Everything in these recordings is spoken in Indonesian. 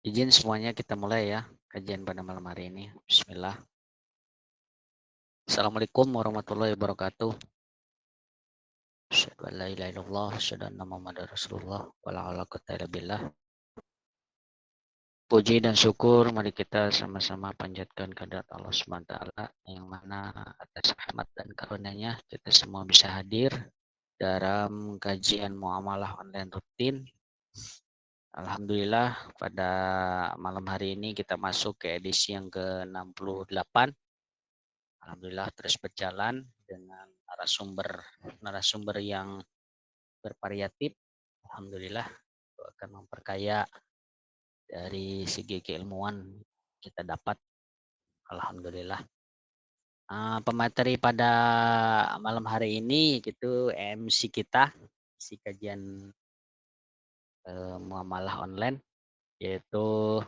Izin semuanya kita mulai ya kajian pada malam hari ini. Bismillah. Assalamualaikum warahmatullahi wabarakatuh. Asyhadu an la ilaha illallah, asyhadu anna Muhammadar Rasulullah, wala haula quwwata illa billah. Puji dan syukur mari kita sama-sama panjatkan kehadirat Allah Subhanahu wa taala yang mana atas rahmat dan karunia-Nya kita semua bisa hadir dalam kajian muamalah online rutin. Alhamdulillah pada malam hari ini kita masuk ke edisi yang ke-68. Alhamdulillah terus berjalan dengan narasumber yang bervariatif. Alhamdulillah itu akan memperkaya dari segi keilmuan kita dapat. Alhamdulillah. Pemateri pada malam hari ini itu MC kita, si kajian muamalah online, yaitu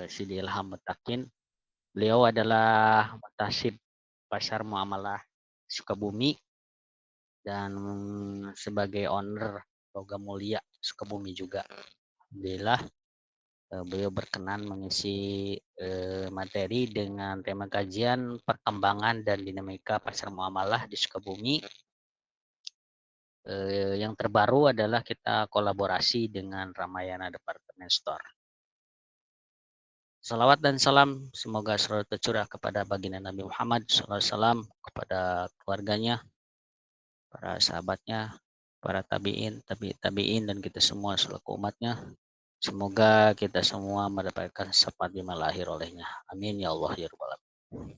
Sidi Ilham Mutakin. Beliau adalah Mutasib Pasar Muamalah Sukabumi dan sebagai owner Logam Mulia Sukabumi juga. Alhamdulillah beliau berkenan mengisi materi dengan tema kajian perkembangan dan dinamika pasar muamalah di Sukabumi. Yang terbaru adalah kita kolaborasi dengan Ramayana Department Store. Salawat dan salam semoga selalu tercurah kepada baginda Nabi Muhammad SAW, kepada keluarganya, para sahabatnya, para tabi'in, dan kita semua selaku umatnya. Semoga kita semua mendapatkan syafaat di lahir olehnya. Amin ya Allah ya Rabbal alamin.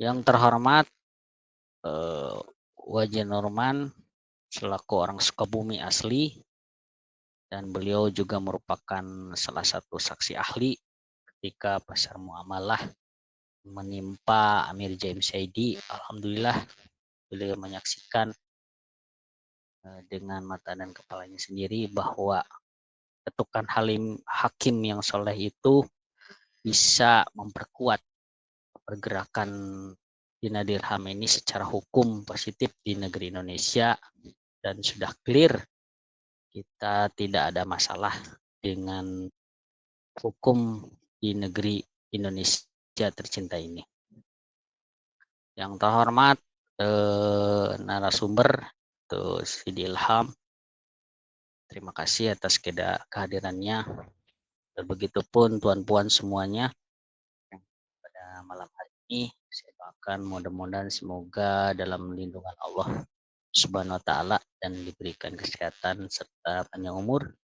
Yang terhormat Wajih Nurman selaku orang Sukabumi asli, dan beliau juga merupakan salah satu saksi ahli ketika pasar muamalah menimpa Amir James Saidi. Alhamdulillah beliau menyaksikan dengan mata dan kepalanya sendiri bahwa ketukan hakim yang soleh itu bisa memperkuat pergerakan dina dirham ini secara hukum positif di negeri Indonesia, dan sudah clear kita tidak ada masalah dengan hukum di negeri Indonesia tercinta ini. Yang terhormat narasumber itu Sidi Ilham, terima kasih atas kehadirannya, dan begitupun tuan-puan semuanya yang pada malam hari ini. Saya doakan mudah-mudahan semoga dalam lindungan Allah Subhanahu wa taala dan diberikan kesehatan serta panjang umur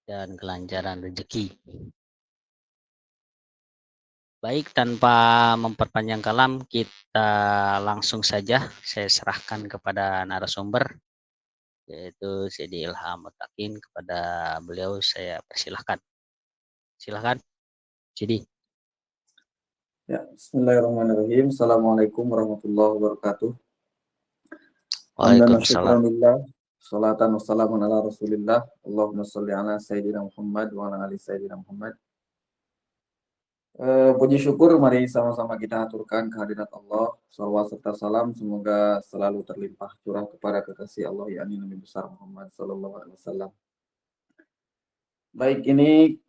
dan kelancaran rezeki. Baik, tanpa memperpanjang kalam, kita langsung saja saya serahkan kepada narasumber, yaitu Sidi Ilham Mutakin. Kepada beliau saya persilahkan. Silakan, Sidi. Ya, bismillahirrahmanirrahim. Assalamualaikum warahmatullahi wabarakatuh. Waalaikumsalam. Salatan wassalamun ala rasulillah. Allahumma salli ala sayyidina Muhammad wa ala ali sayyidina Muhammad. Puji syukur mari sama-sama kita aturkan kehadirat Allah. Salawat serta salam semoga selalu terlimpah curah kepada kekasih Allah, yakni Nabi besar Muhammad sallallahu alaihi wasallam. Baik, ini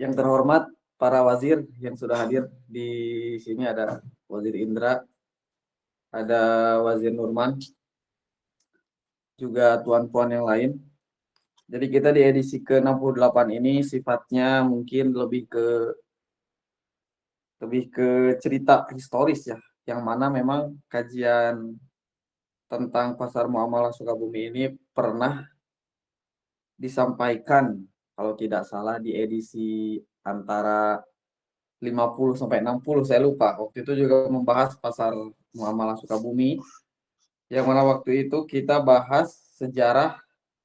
yang terhormat para wazir yang sudah hadir di sini, ada Wazir Indra, ada Wazir Nurman, juga tuan-puan yang lain. Jadi kita di edisi ke-68 ini sifatnya mungkin lebih ke cerita historis ya, yang mana memang kajian tentang pasar muamalah Sukabumi ini pernah disampaikan kalau tidak salah di edisi antara 50 sampai 60, saya lupa. Waktu itu juga membahas pasar muamalah Sukabumi, yang mana waktu itu kita bahas sejarah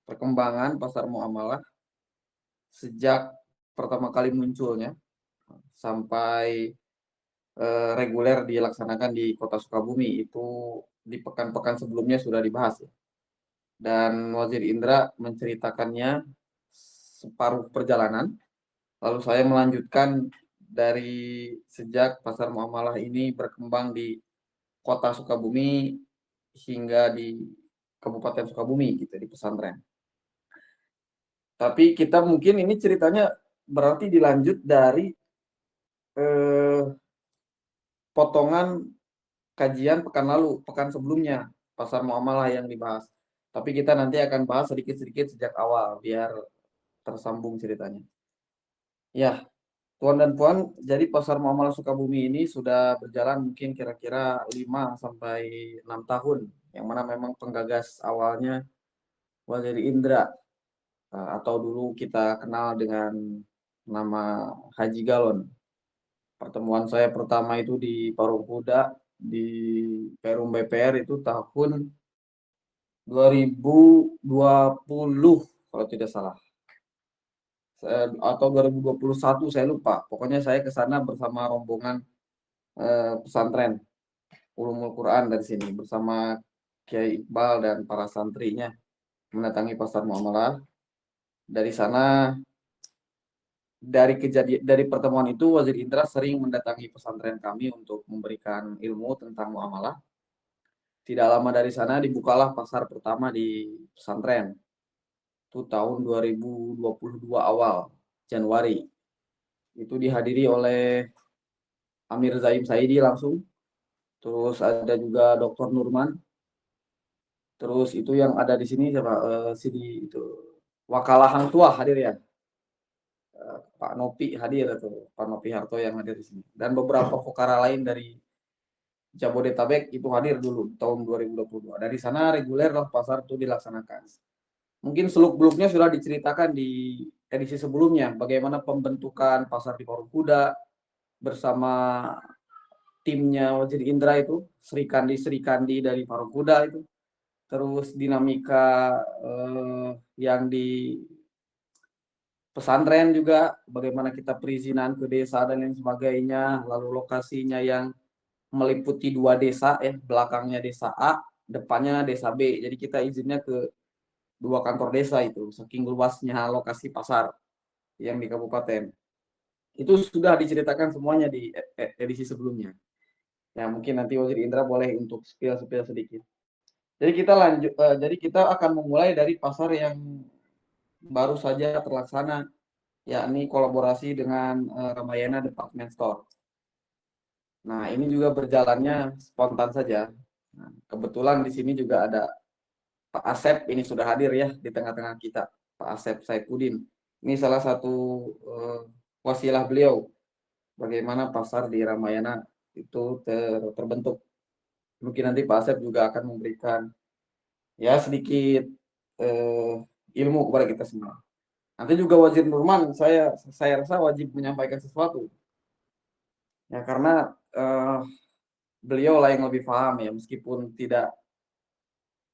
perkembangan pasar muamalah sejak pertama kali munculnya sampai reguler dilaksanakan di Kota Sukabumi. Itu di pekan-pekan sebelumnya sudah dibahas ya. Dan Wazir Indra menceritakannya separuh perjalanan. Lalu saya melanjutkan dari sejak pasar muamalah ini berkembang di Kota Sukabumi hingga di Kabupaten Sukabumi gitu, di pesantren. Tapi kita mungkin ini ceritanya berarti dilanjut dari eh, potongan kajian pekan lalu, pekan sebelumnya, pasar muamalah yang dibahas. Tapi kita nanti akan bahas sedikit-sedikit sejak awal biar tersambung ceritanya. Ya, Tuan dan Puan, jadi pasar muamalah Sukabumi ini sudah berjalan mungkin kira-kira 5 sampai 6 tahun, yang mana memang penggagas awalnya Wazir Indra, atau dulu kita kenal dengan nama Haji Galon. Pertemuan saya pertama itu di Parung Kuda di Perum BPR itu tahun 2020 kalau tidak salah. Atau 2021 saya lupa. Pokoknya saya ke sana bersama rombongan pesantren Ulumul Quran dari sini bersama Kiai Iqbal dan para santrinya mendatangi pasar muamalah. Dari sana, dari pertemuan itu Wazir Indra sering mendatangi pesantren kami untuk memberikan ilmu tentang muamalah. Tidak lama dari sana dibukalah pasar pertama di pesantren. Itu tahun 2022 awal, Januari. Itu dihadiri oleh Amir Zaim Saidi langsung. Terus ada juga Dr. Nurman. Terus itu yang ada di sini siapa? Sidi itu Wakalah Hang Tuah hadir ya. Pak Nopi hadir atau Pak Nopi Harto yang hadir di sini. Dan beberapa vokara lain dari Jabodetabek itu hadir dulu tahun 2022. Dari sana reguler lah pasar itu dilaksanakan. Mungkin seluk-beluknya sudah diceritakan di edisi sebelumnya, bagaimana pembentukan pasar di Parung Kuda bersama timnya Wazir Indra itu, Sri Kandi dari Parung Kuda itu. Terus dinamika yang di pesantren juga, bagaimana kita perizinan ke desa dan lain sebagainya, lalu lokasinya yang meliputi 2 desa ya, belakangnya desa A, depannya desa B. Jadi kita izinnya ke 2 kantor desa itu, saking luasnya lokasi pasar yang di kabupaten. Itu sudah diceritakan semuanya di edisi sebelumnya. Ya mungkin nanti Wazir Indra boleh untuk spill sedikit. Jadi kita lanjut, jadi kita akan memulai dari pasar yang baru saja terlaksana, yakni kolaborasi dengan Ramayana Department Store. Nah, ini juga berjalannya spontan saja. Nah, kebetulan di sini juga ada Pak Asep, ini sudah hadir ya di tengah-tengah kita, Pak Asep Saipudin. Ini salah satu wasilah beliau bagaimana pasar di Ramayana itu terbentuk. Mungkin nanti Pak Asep juga akan memberikan ya sedikit ilmu kepada kita semua. Nanti juga Wazir Nurman, saya rasa wajib menyampaikan sesuatu. Ya karena beliau lah yang lebih paham ya, meskipun tidak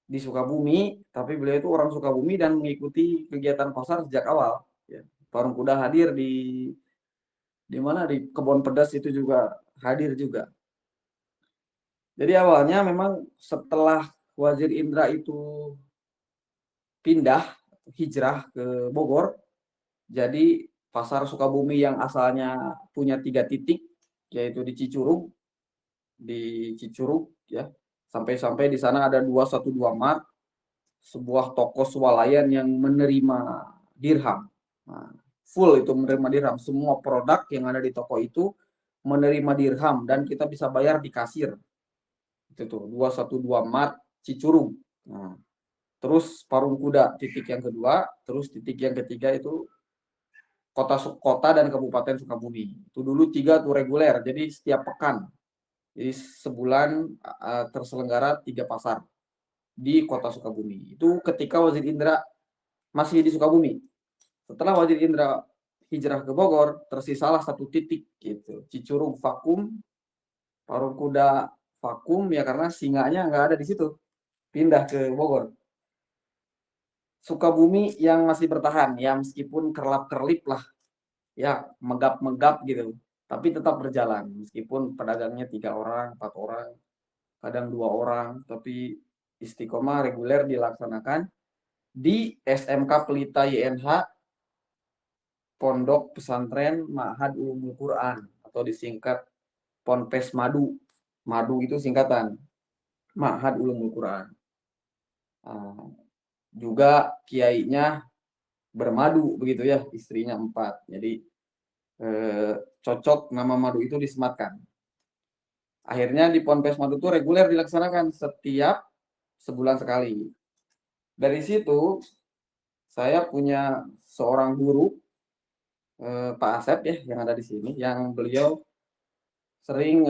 di Sukabumi, tapi beliau itu orang Sukabumi dan mengikuti kegiatan pasar sejak awal. Ya. Parung Kuda hadir di mana di Kebon Pedas itu juga hadir juga. Jadi awalnya memang setelah Wazir Indra itu pindah hijrah ke Bogor, jadi pasar Sukabumi yang asalnya punya 3 titik, yaitu di Cicurug ya, sampai di sana ada 212 Mart, sebuah toko swalayan yang menerima dirham. Nah, full itu menerima dirham, semua produk yang ada di toko itu menerima dirham dan kita bisa bayar di kasir. Itu tuh 212 Mart Cicurug. Nah, terus Parung Kuda titik yang kedua, terus titik yang ketiga itu kota dan kabupaten Sukabumi. Itu dulu 3 tuh reguler, jadi setiap pekan. Jadi sebulan terselenggara 3 pasar. di kota Sukabumi. Itu ketika Wazir Indra masih di Sukabumi. Setelah Wazir Indra hijrah ke Bogor, tersisalah satu titik gitu. Cicurug vakum, Parung Kuda vakum ya karena singanya nggak ada di situ. Pindah ke Bogor. Sukabumi yang masih bertahan ya meskipun kerlap-kerlip lah ya megap-megap gitu tapi tetap berjalan meskipun pedagangnya 3 orang 4 orang kadang 2 orang tapi istiqomah reguler dilaksanakan di SMK Pelita YNH Pondok Pesantren Ma'had Ulumul Quran atau disingkat Ponpes Madu. Madu itu singkatan Ma'had Ulumul Quran. Juga kiainya bermadu begitu ya, istrinya 4. Jadi cocok nama madu itu disematkan. Akhirnya di Ponpes Madu itu reguler dilaksanakan setiap sebulan sekali. Dari situ saya punya seorang guru Pak Asep ya yang ada di sini yang beliau sering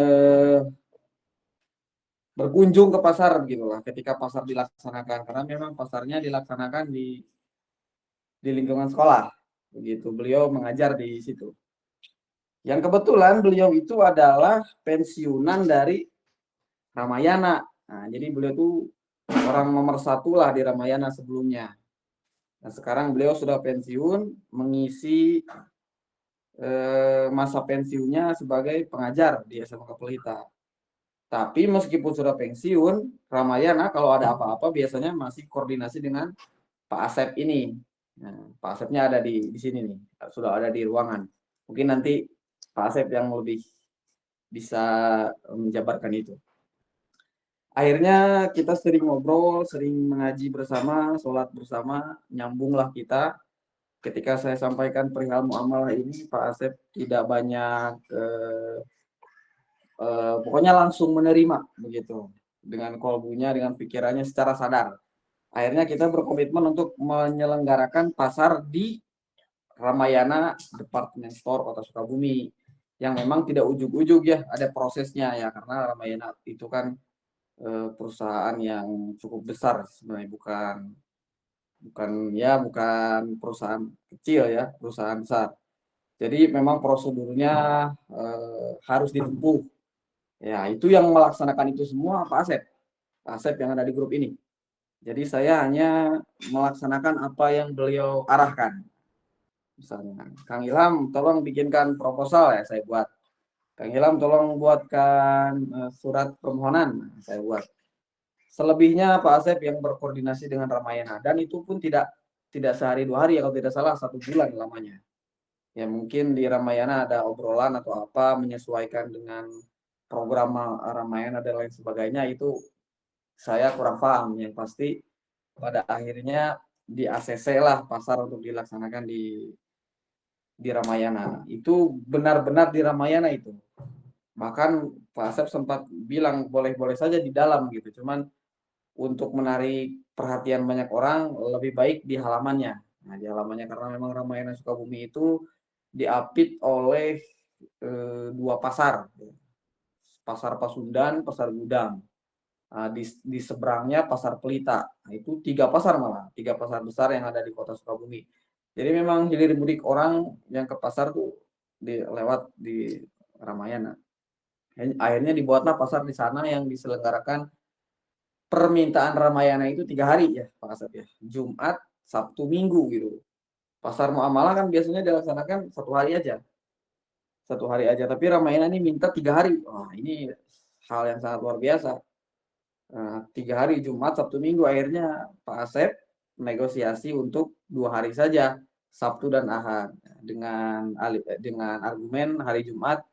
berkunjung ke pasar gitulah ketika pasar dilaksanakan karena memang pasarnya dilaksanakan di lingkungan sekolah begitu beliau mengajar di situ. Yang kebetulan beliau itu adalah pensiunan dari Ramayana. Nah, jadi beliau tuh orang nomor 1 lah di Ramayana sebelumnya. Nah, sekarang beliau sudah pensiun mengisi masa pensiunnya sebagai pengajar di SMK Pelita. Tapi meskipun sudah pensiun, Ramayana kalau ada apa-apa biasanya masih koordinasi dengan Pak Asep ini. Nah, Pak Asepnya ada di sini nih, sudah ada di ruangan. Mungkin nanti Pak Asep yang lebih bisa menjabarkan itu. Akhirnya kita sering ngobrol, sering mengaji bersama, sholat bersama, nyambunglah kita. Ketika saya sampaikan perihal muamalah ini, Pak Asep tidak banyak, pokoknya langsung menerima begitu, dengan kolbunya, dengan pikirannya secara sadar. Akhirnya kita berkomitmen untuk menyelenggarakan pasar di Ramayana Department Store Kota Sukabumi, yang memang tidak ujug-ujug ya, ada prosesnya ya, karena Ramayana itu kan perusahaan yang cukup besar sebenarnya, bukan perusahaan kecil ya, perusahaan besar. Jadi memang prosedurnya harus ditempuh. Ya, itu yang melaksanakan itu semua Pak Asep. Pak Asep yang ada di grup ini. Jadi saya hanya melaksanakan apa yang beliau arahkan. Misalnya, Kang Ilham tolong bikinkan proposal ya, saya buat. Kang Ilham tolong buatkan surat permohonan, saya buat. Selebihnya Pak Asep yang berkoordinasi dengan Ramayana dan itu pun tidak sehari 2 hari ya, kalau tidak salah 1 bulan lamanya. Ya mungkin di Ramayana ada obrolan atau apa menyesuaikan dengan program Ramayana dan lain sebagainya, itu saya kurang paham. Yang pasti pada akhirnya di ACC lah pasar untuk dilaksanakan di Ramayana. Itu benar-benar di Ramayana itu. Bahkan Pak Asep sempat bilang boleh-boleh saja di dalam gitu. Cuman untuk menarik perhatian banyak orang lebih baik di halamannya. Nah, di halamannya karena memang Ramayana Sukabumi itu diapit oleh 2 pasar. Pasar Pasundan, Pasar Gudang. Nah, di seberangnya Pasar Pelita. Nah, itu 3 pasar malah, 3 pasar besar yang ada di Kota Sukabumi. Jadi memang hilir mudik orang yang ke pasar tuh lewat di Ramayana. Akhirnya dibuatlah pasar di sana yang diselenggarakan permintaan Ramayana itu 3 hari ya Pak Asep ya. Jumat, Sabtu, Minggu gitu. Pasar muamalah kan biasanya dilaksanakan 1 hari aja. 1 hari aja. Tapi Ramayana ini minta 3 hari. Wah, ini hal yang sangat luar biasa. 3 hari Jumat, Sabtu, Minggu. Akhirnya Pak Asep negosiasi untuk 2 hari saja, Sabtu dan Ahad. Dengan argumen hari Jumat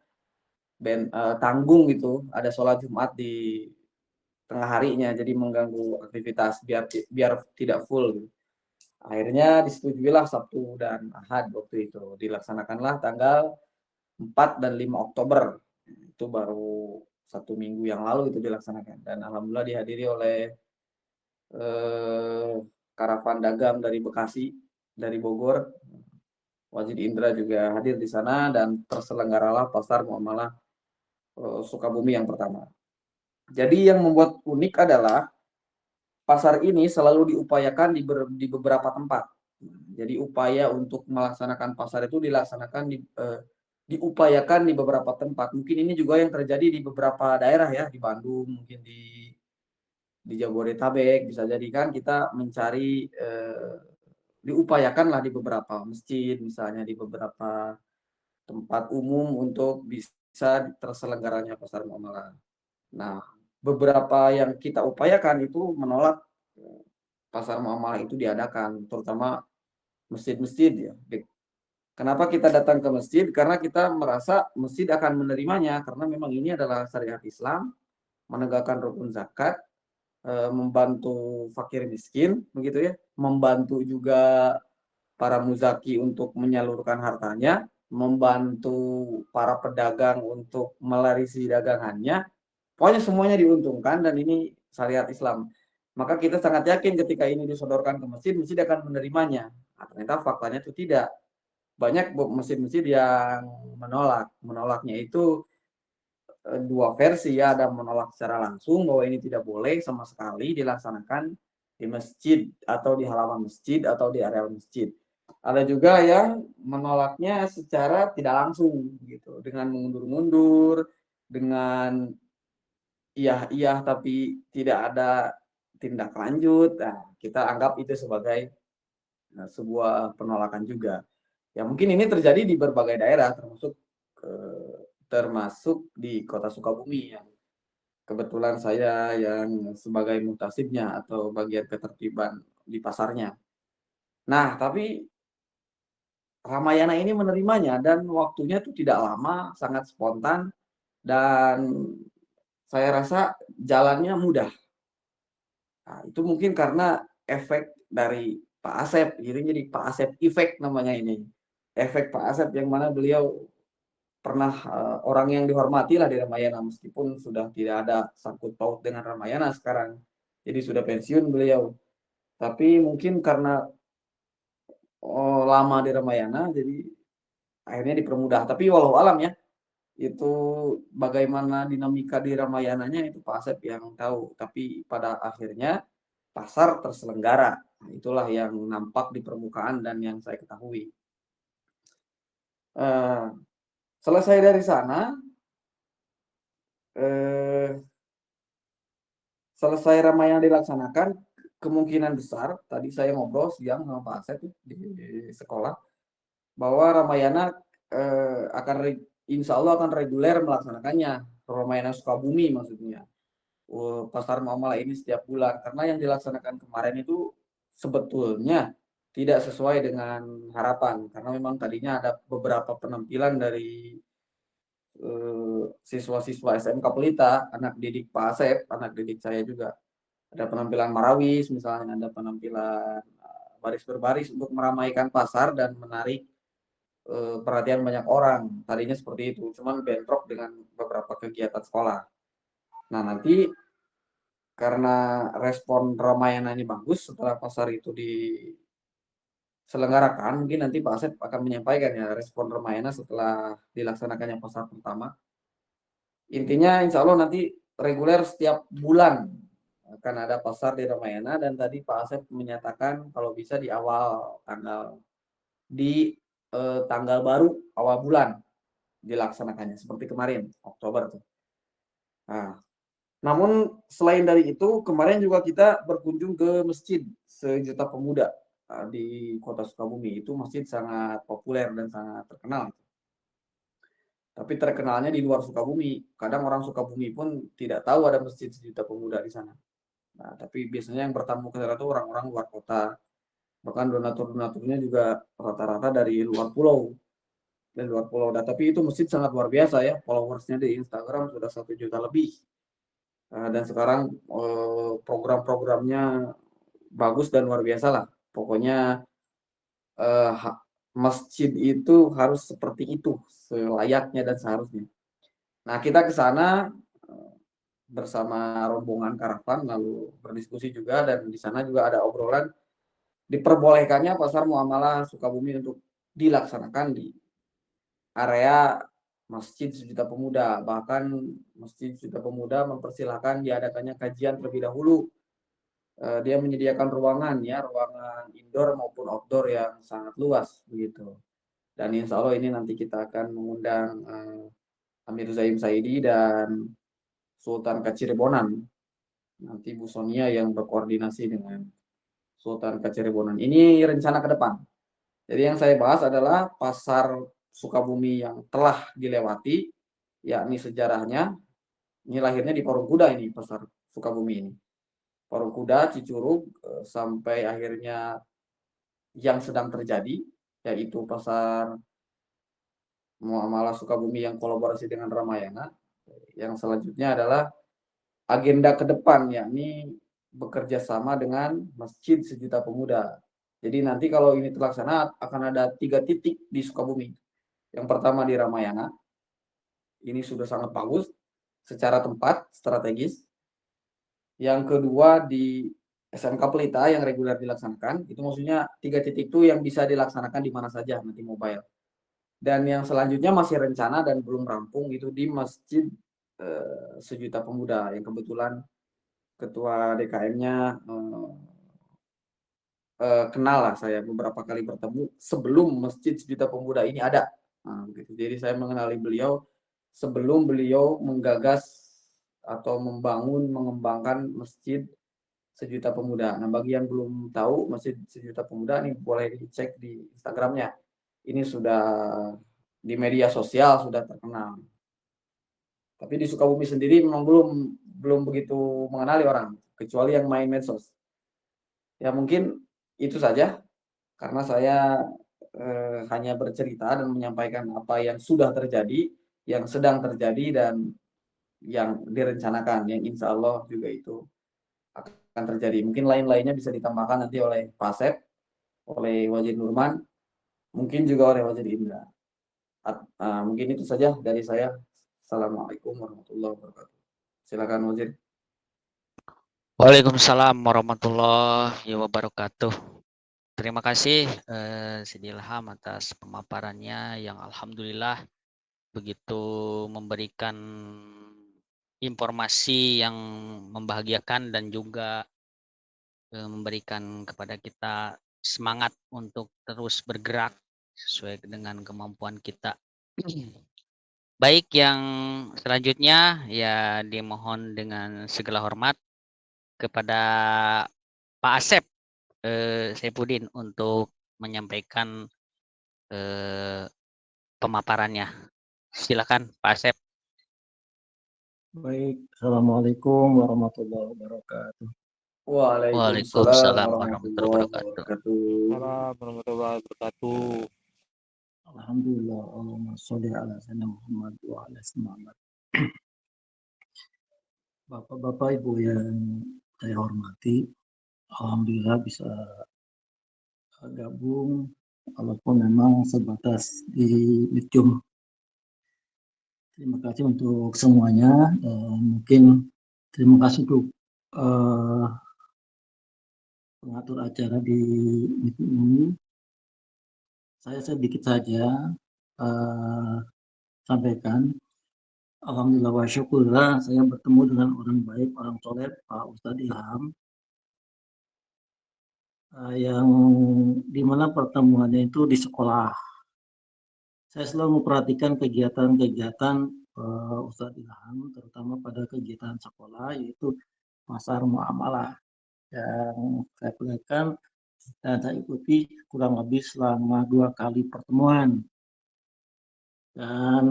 tanggung gitu, ada sholat Jumat di tengah harinya, jadi mengganggu aktivitas biar tidak full gitu. Akhirnya disetujuilah Sabtu dan Ahad waktu itu. Dilaksanakanlah tanggal 4 dan 5 Oktober. Itu baru 1 minggu yang lalu itu dilaksanakan. Dan alhamdulillah dihadiri oleh karavan dagang dari Bekasi, dari Bogor. Wazir Indra juga hadir di sana dan terselenggaralah pasar muamalah Sukabumi yang pertama. Jadi yang membuat unik adalah pasar ini selalu diupayakan di beberapa tempat. Jadi upaya untuk melaksanakan pasar itu diupayakan di beberapa tempat. Mungkin ini juga yang terjadi di beberapa daerah ya, di Bandung, mungkin di Jabodetabek, bisa jadi kan kita mencari diupayakanlah di beberapa masjid, misalnya di beberapa tempat umum untuk bisa terselenggaranya pasar muamalah. Nah, beberapa yang kita upayakan itu menolak pasar muamalah itu diadakan, terutama masjid-masjid ya. Kenapa kita datang ke masjid? Karena kita merasa masjid akan menerimanya, karena memang ini adalah syariat Islam, menegakkan rukun zakat, membantu fakir miskin, begitu ya, membantu juga para muzaki untuk menyalurkan hartanya, membantu para pedagang untuk melarisi dagangannya. Pokoknya semuanya diuntungkan dan ini syariat Islam. Maka kita sangat yakin ketika ini disodorkan ke masjid, masjid akan menerimanya. Nah, ternyata faktanya itu tidak. Banyak masjid-masjid yang menolak. Menolaknya itu dua versi ya, ada menolak secara langsung bahwa ini tidak boleh sama sekali dilaksanakan di masjid atau di halaman masjid atau di area masjid. Ada juga yang menolaknya secara tidak langsung gitu, dengan mundur-mundur, dengan iya tapi tidak ada tindak lanjut. Nah, kita anggap itu sebagai sebuah penolakan juga. Ya mungkin ini terjadi di berbagai daerah termasuk di Kota Sukabumi yang kebetulan saya yang sebagai mutasibnya atau bagian ketertiban di pasarnya. Nah, tapi Ramayana ini menerimanya dan waktunya itu tidak lama, sangat spontan dan saya rasa jalannya mudah. Nah, itu mungkin karena efek dari Pak Asep, jadi Pak Asep efek namanya ini. Efek Pak Asep yang mana beliau pernah orang yang dihormati lah di Ramayana meskipun sudah tidak ada sangkut paut dengan Ramayana sekarang. Jadi sudah pensiun beliau. Tapi mungkin karena lama di Ramayana jadi akhirnya dipermudah. Tapi walau alam ya, itu bagaimana dinamika di Ramayananya itu Pak Asep yang tahu. Tapi pada akhirnya pasar terselenggara. Nah, itulah yang nampak di permukaan dan yang saya ketahui. Selesai dari sana, selesai Ramayana dilaksanakan, kemungkinan besar, tadi saya ngobrol siang sama Pak Asep di sekolah, bahwa Ramayana insya Allah akan reguler melaksanakannya. Ramayana Sukabumi maksudnya. Pasar muamalah ini setiap bulan. Karena yang dilaksanakan kemarin itu sebetulnya tidak sesuai dengan harapan. Karena memang tadinya ada beberapa penampilan dari siswa-siswa SMK Pelita, anak didik Pak Asep, anak didik saya juga. Ada penampilan marawis, misalnya ada penampilan baris berbaris untuk meramaikan pasar dan menarik perhatian banyak orang. Tadinya seperti itu, cuman bentrok dengan beberapa kegiatan sekolah. Nah, nanti karena respon Ramayana ini bagus setelah pasar itu diselenggarakan, mungkin nanti Pak Asep akan menyampaikan ya respon Ramayana setelah dilaksanakannya pasar pertama. Intinya insya Allah nanti reguler setiap bulan akan ada pasar di Ramayana dan tadi Pak Asep menyatakan kalau bisa di awal tanggal baru awal bulan dilaksanakannya seperti kemarin Oktober tuh. Nah, namun selain dari itu kemarin juga kita berkunjung ke masjid Sejuta Pemuda di Kota Sukabumi. Itu masjid sangat populer dan sangat terkenal. Tapi terkenalnya di luar Sukabumi. Kadang orang Sukabumi pun tidak tahu ada masjid Sejuta Pemuda di sana. Nah, tapi biasanya yang bertamu ke sana itu orang-orang luar kota. Bahkan donatur-donaturnya juga rata-rata dari luar pulau. Dari luar pulau. Nah, tapi itu masjid sangat luar biasa ya. Followersnya di Instagram sudah 1 juta lebih. Dan sekarang program-programnya bagus dan luar biasa lah. Pokoknya masjid itu harus seperti itu, selayaknya dan seharusnya. Nah, kita ke sana bersama rombongan karavan lalu berdiskusi juga dan di sana juga ada obrolan diperbolehkannya pasar muamalah Sukabumi untuk dilaksanakan di area Masjid Sejuta Pemuda. Bahkan Masjid Sejuta Pemuda mempersilahkan diadakannya kajian terlebih dahulu dia menyediakan ruangan ya, ruangan indoor maupun outdoor yang sangat luas begitu. Dan insya Allah ini nanti kita akan mengundang Amir Zaim Saidi dan Sultan Kacirebonan. Nanti Bu Sonia yang berkoordinasi dengan Sultan Kacirebonan. Ini rencana ke depan. Jadi yang saya bahas adalah pasar Sukabumi yang telah dilewati, yakni sejarahnya. Ini lahirnya di Parung Kuda ini, pasar Sukabumi ini. Parung Kuda, Cicurug, sampai akhirnya yang sedang terjadi, yaitu pasar Muamalah Sukabumi yang kolaborasi dengan Ramayana. Yang selanjutnya adalah agenda ke depan, yakni bekerja sama dengan Masjid Sejuta Pemuda. Jadi nanti kalau ini terlaksana akan ada 3 titik di Sukabumi. Yang pertama di Ramayana, ini sudah sangat bagus secara tempat strategis. Yang kedua di SMK Pelita yang reguler dilaksanakan, itu maksudnya 3 titik itu yang bisa dilaksanakan di mana saja nanti mobile. Dan yang selanjutnya masih rencana dan belum rampung itu di Masjid Sejuta Pemuda yang kebetulan ketua DKM-nya kenal lah, saya beberapa kali bertemu sebelum Masjid Sejuta Pemuda ini ada. Nah, gitu. Jadi saya mengenali beliau sebelum beliau menggagas atau membangun, mengembangkan Masjid Sejuta Pemuda. Nah, bagi yang belum tahu Masjid Sejuta Pemuda ini boleh dicek di Instagramnya. Ini sudah di media sosial sudah terkenal. Tapi di Sukabumi sendiri memang belum begitu mengenali orang, kecuali yang main medsos. Ya mungkin itu saja, karena saya hanya bercerita dan menyampaikan apa yang sudah terjadi, yang sedang terjadi, dan yang direncanakan, yang insya Allah juga itu akan terjadi. Mungkin lain-lainnya bisa ditambahkan nanti oleh Pak Asep, oleh Wazir Nurman, mungkin juga oleh Wazir Indra. Mungkin itu saja dari saya. Assalamualaikum warahmatullahi wabarakatuh. Silakan Wazir. Waalaikumsalam warahmatullahi wabarakatuh. Terima kasih Sidi Ilham atas pemaparannya yang alhamdulillah begitu memberikan informasi yang membahagiakan dan juga memberikan kepada kita semangat untuk terus bergerak sesuai dengan kemampuan kita. Baik, yang selanjutnya ya dimohon dengan segala hormat kepada Pak Asep Saipudin untuk menyampaikan pemaparannya. Silakan Pak Asep. Baik, Assalamualaikum warahmatullahi wabarakatuh. Waalaikumsalam Waalaikumsalam warahmatullahi warahmatullahi wabarakatuh. wabarakatuh. Waalaikumsalam warahmatullahi wabarakatuh. Alhamdulillah, Allahumma sholli ala sayyidina Muhammad wa ala Muhammad. Bapak-bapak, Ibu yang saya hormati, alhamdulillah bisa gabung walaupun memang sebatas di Medium. Terima kasih untuk semuanya. Mungkin terima kasih untuk pengatur acara di Medium ini. Saya sedikit saja sampaikan. Alhamdulillah wa syukurlah saya bertemu dengan orang baik, orang soleh, Pak Ustadz Ilham, yang dimana pertemuannya itu di sekolah. Saya selalu memperhatikan kegiatan-kegiatan Ustadz Ilham, terutama pada kegiatan sekolah, yaitu pasar muamalah. Yang saya perhatikan dan saya ikuti kurang lebih selama 2 kali pertemuan. Dan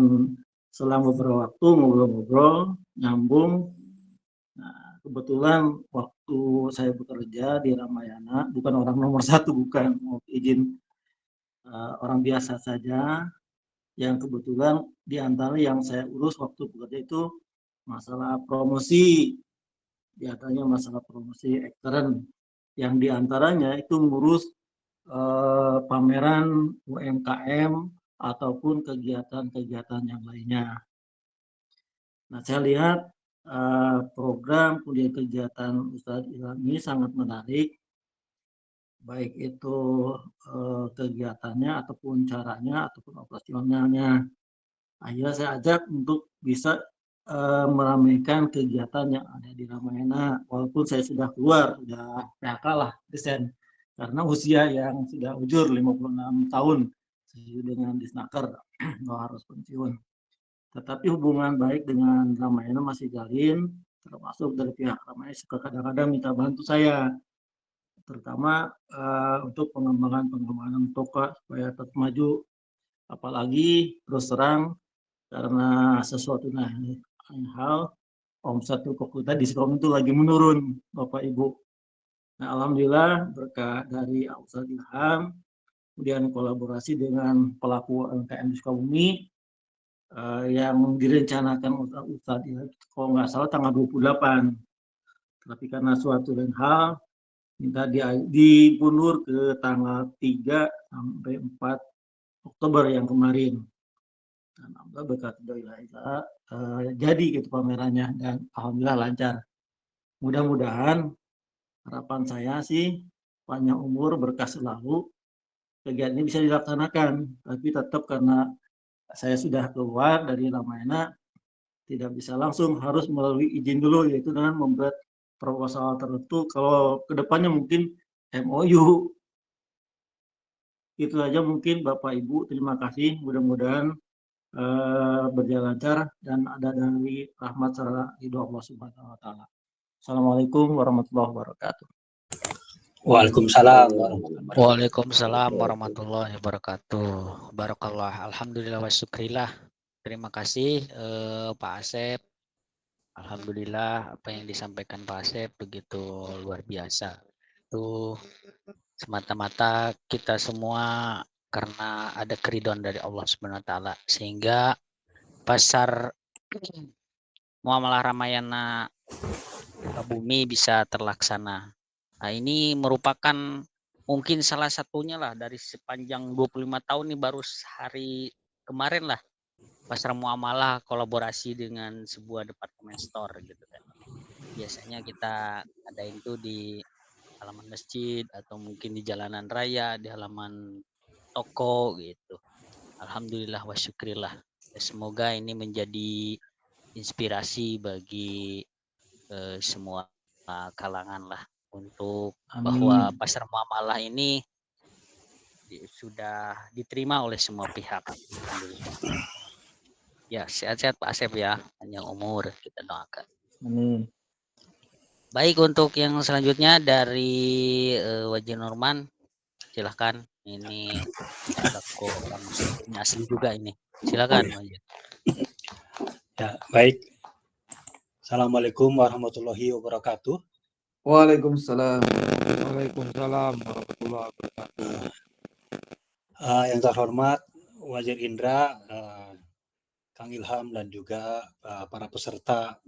selama beberapa waktu ngobrol-ngobrol, nyambung. Nah, kebetulan waktu saya bekerja di Ramayana, bukan orang nomor 1, bukan, mau izin orang biasa saja, yang kebetulan di antara yang saya urus waktu bekerja itu masalah promosi, biasanya masalah promosi ekstern, yang diantaranya itu ngurus pameran UMKM ataupun kegiatan-kegiatan yang lainnya. Nah, saya lihat program kemudian kegiatan Ustadz Ilham ini sangat menarik, baik itu kegiatannya ataupun caranya ataupun operasionalnya. Akhirnya saya ajak untuk bisa meramaikan kegiatan yang ada di Ramayana, walaupun saya sudah keluar, sudah PHK lah desain, karena usia yang sudah ujur 56 tahun sesuai dengan Disnaker harus pensiun. Tetapi hubungan baik dengan Ramayana masih jalin, termasuk dari pihak Ramayana suka kadang-kadang minta bantu saya, terutama untuk pengembangan toko supaya tetap maju. Apalagi terus terang karena sesuatu hal omset toko kita diskon itu lagi menurun, Bapak Ibu. Nah, alhamdulillah berkat dari Ustadz Ilham, kemudian kolaborasi dengan pelaku UMKM di Sukabumi yang direncanakan Ustadz Ilham, kalau nggak salah tanggal 28. Tapi karena suatu lain hal, minta diundur ke tanggal 3 sampai 4 Oktober yang kemarin. Dan alhamdulillah berkat jadi gitu pamerannya dan alhamdulillah lancar. Mudah-mudahan harapan saya sih panjang umur berkah selalu kegiatan ini bisa dilaksanakan. Tapi tetap karena saya sudah keluar dari Ramayana tidak bisa langsung, harus melalui izin dulu, yaitu dengan membuat proposal tertentu. Kalau kedepannya mungkin MOU. Itu aja mungkin Bapak Ibu, terima kasih. Mudah-mudahan berjalan lancar dan ada dari rahmat serta ridho Allah Subhanahu wa taala. Assalamualaikum warahmatullahi wabarakatuh. Waalaikumsalam. Waalaikumsalam warahmatullahi wabarakatuh. Barakallah. Alhamdulillah wa syukrillah. Terima kasih Pak Asep. Alhamdulillah apa yang disampaikan Pak Asep begitu luar biasa. Itu semata-mata kita semua karena ada keridhaan dari Allah Subhanahu wa taala sehingga pasar Muamalah Ramayana Sukabumi bisa terlaksana. Nah, ini merupakan mungkin salah satunya lah dari sepanjang 25 tahun ini baru hari kemarin lah pasar muamalah kolaborasi dengan sebuah departemen store gitu kan. Biasanya kita adain itu di halaman masjid atau mungkin di jalanan raya, di halaman toko gitu. Alhamdulillah wa syukrillah. Semoga ini menjadi inspirasi bagi semua kalangan lah untuk bahwa pasar muamalah ini sudah diterima oleh semua pihak. Alhamdulillah. Ya, sehat-sehat Pak Asep ya, panjang umur kita doakan. Baik, untuk yang selanjutnya dari Wajih Norman, silahkan. Ini orang ini asli juga ini. Silakan Wajih. Ya, baik. Assalamualaikum warahmatullahi wabarakatuh. Waalaikumsalam. Waalaikumsalam warahmatullahi wabarakatuh. Yang terhormat Wazir Indra, Kang Ilham dan juga para peserta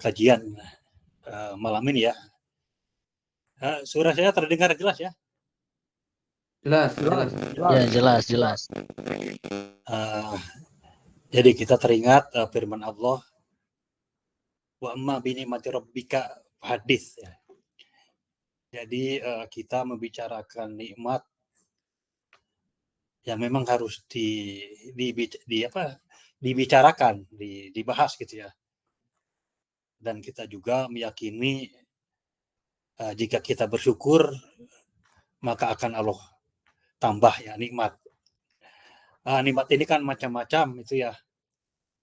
kajian malam ini ya. Suara saya terdengar jelas ya? Jelas. Ya, jelas. Jadi kita teringat firman Allah, wa amma bi ni'mati rabbika hadis ya. Jadi kita membicarakan nikmat yang memang harus dibicarakan, dibahas gitu ya. Dan kita juga meyakini jika kita bersyukur maka akan Allah tambah ya nikmat. Nikmat ini kan macam-macam itu ya.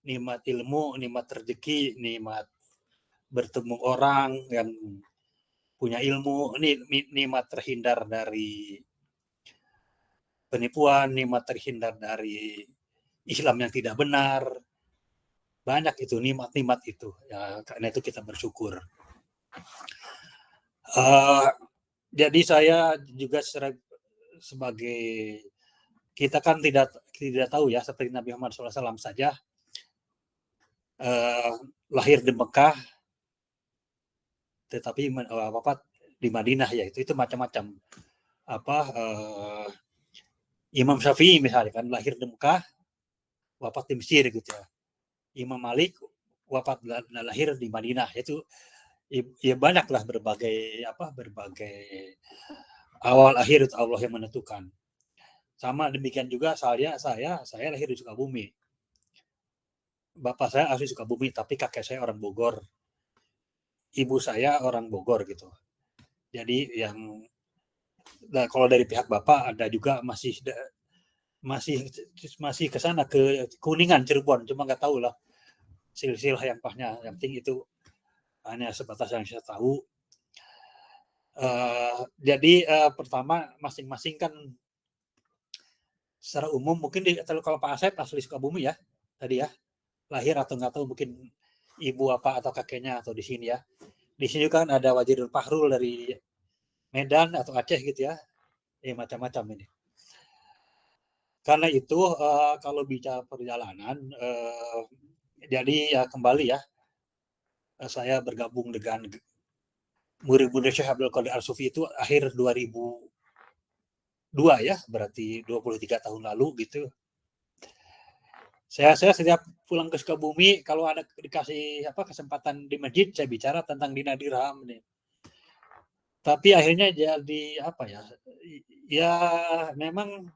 Nikmat ilmu, nikmat rezeki, nikmat bertemu orang yang punya ilmu, nikmat terhindar dari penipuan, nikmat terhindar dari Islam yang tidak benar. Banyak itu nikmat-nikmat itu. Ya, karena itu kita bersyukur. Jadi saya juga sebagai kita kan tidak tahu ya, seperti Nabi Muhammad SAW saja lahir di Mekah, tetapi wafat di Madinah ya itu macam-macam. Imam Syafi'i misalnya kan lahir di Mekah, wafat di Mesir gitu ya. Imam Malik wafat dan lahir di Madinah, itu ya banyaklah berbagai awal akhir itu Allah yang menentukan. Sama demikian juga saya lahir di Sukabumi. bapak saya asli Sukabumi, tapi kakek saya orang Bogor. Ibu saya orang Bogor gitu. Jadi kalau dari pihak bapak ada juga masih ke sana ke Kuningan, Cirebon, cuma nggak tahu lah silsilah yang pasnya. Yang penting itu hanya sebatas yang saya tahu. Jadi pertama masing-masing kan secara umum mungkin kalau Pak Asep asli Sukabumi ya tadi ya, lahir atau nggak tahu mungkin ibu apa atau kakeknya atau di sini ya. Di sini kan ada Wajidul Fahrul dari Medan atau Aceh gitu ya, macam-macam ini. Karena itu kalau bicara perjalanan, jadi ya kembali ya, saya bergabung dengan murid-murid Syekh Abdul Qadir Al-Sufi itu akhir 2002 ya, berarti 23 tahun lalu gitu. Saya setiap pulang ke Sukabumi, kalau ada dikasih kesempatan di masjid, saya bicara tentang Dina Dirham nih. Tapi akhirnya jadi ya memang